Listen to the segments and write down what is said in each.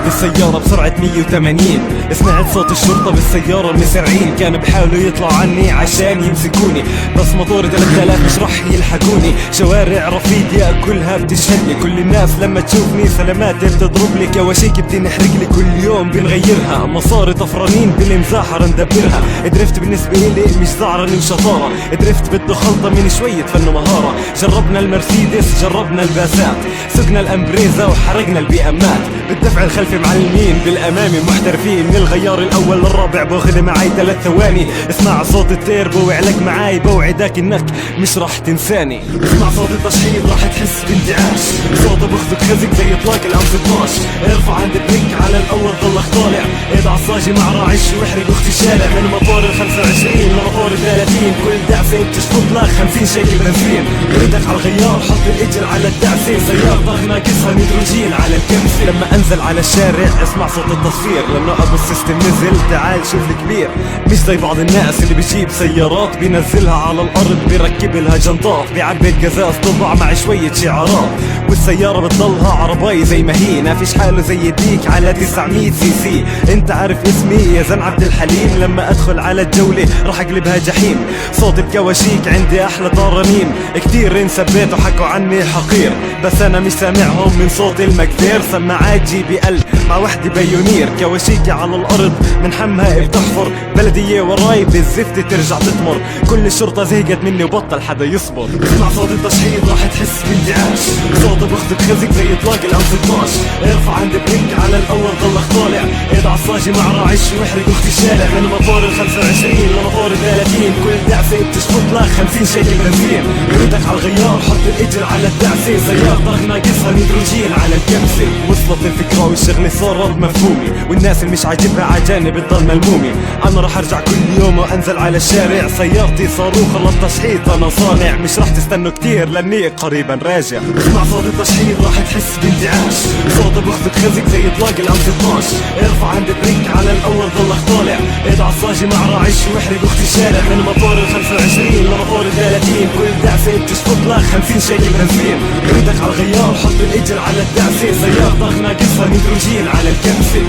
ماشي بالسيارة بسرعة 180، سمعت صوت الشرطة بالسيارة المسرعين، كانوا بيحاولوا يطلعوا عني عشان يمسكوني، بس مطوري 3000 مش رح يلحقوني. شوارع رفيقيا كلها بتشهدني، كل الناس لما تشوفني سلامات بتضرب لي، كواشيك بتنحرق لي كل يوم بنغيرها، مصاري طفرانين بالمزاحرة ندبرها. درفت بالنسبة لي مش زعرني وشطارة، درفت بده خلطة من شوية فن ومهارة. جربنا المرسيدس جربنا الباسات، سقنا الامبريزا وحرقنا البيئمات، بالدفع الخلفي معلمين بالامامي محترفين، من الغيار الاول للرابع باخذ معي 3 ثواني. اسمع صوت التيربو وعلك معاي بوعدك انك مش راح تنساني. اسمع صوت التشحيط راح تحس بانتعاش، صوته بخذك خزق زي اطلاق الام 16. ارفع عند بريك على الاول ضلك طالع، ايد عصاجي مع راعش واحرق اخت الشارع، من مطور ال 25 لمطور ال 30، كل دعسه بتشفط لك 50 شيكل بنزين. ايدك على الغيار حط الاجر على الدعسه، سيارة ضغط ناقصها نيتروجين على الكمسه. لما انزل على الشارع اسمع صوت التصفير، لانه ابو السيستم نزل تعال شوف الكبير. مش زي بعض الناس اللي بيجيب سيارات بينزلها على الارض بيركب لها جنطات، بيعبي القزاز طبع مع شوية شعارات، والسيارة بتضلها عرباي زي ما هي، ما فيش حاله زي يديك على 900 سي سي. انت عارف اسمي يا زن عبد الحليم، لما ادخل على الجولة راح اقلبها جحيم. صوت بكواشيك عندي احلى طرانيم، كتير انسبيت وحكوا عني حقير، بس انا مش سامعهم من صوت المقدير. سماعات جي بي ال مع وحدة بايونير، كواشيكي على الارض من حمها بتحفر، بلدية وراي بالزفت ترجع تتمر، كل الشرطة زهقت مني وبطل حدا يصبر. اسمع صوت التشحيط راح تحس بانتعاش، صوته بخذك خزق زي اطلاق الام 16. ارفع عند بريك على الاول ضلك طالع، ايد عصاجي مع راعش واحرق اخت الشارع، من مطور ال 25 لمطور ال 30، كل دعسه بتشفط لك 50 شيكل بنزين. ايدك على الغيار حط الاجر على الدعسه، سيارة ضغط ناقصها نيتروجين على الكمسه. وصلت الفكرة والشغل صار مفهومي، والناس اللي مش عاجبها عجانب بتضل ملمومي. انا راح ارجع كل يوم وانزل على الشارع، سيارتي صاروخ للتشحيط انا صانع، مش راح تستنوا كتير لاني قريبا راجع. اسمع صوت التشحيط راح تحس بانتعاش، صوته بخذك خزق زي اطلاق الام 16. ارفع عند بريك على الاول ضلك طالع، ايد عصاجي مع راعش واحرق اخت الشارع، من مطور ال 25 لمطور ال 30، كل دعسه بتشفط لك 50 شيكل بنزين. ايدك على الغيار حط الاجر على الدعسه، سيارة ضغط ناقصها نيتروجين على الكبسه.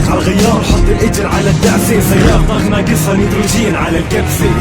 على الغيار حط الاجر على الدعسه، سيارة ضغط ناقصها نيتروجين على الكبسه.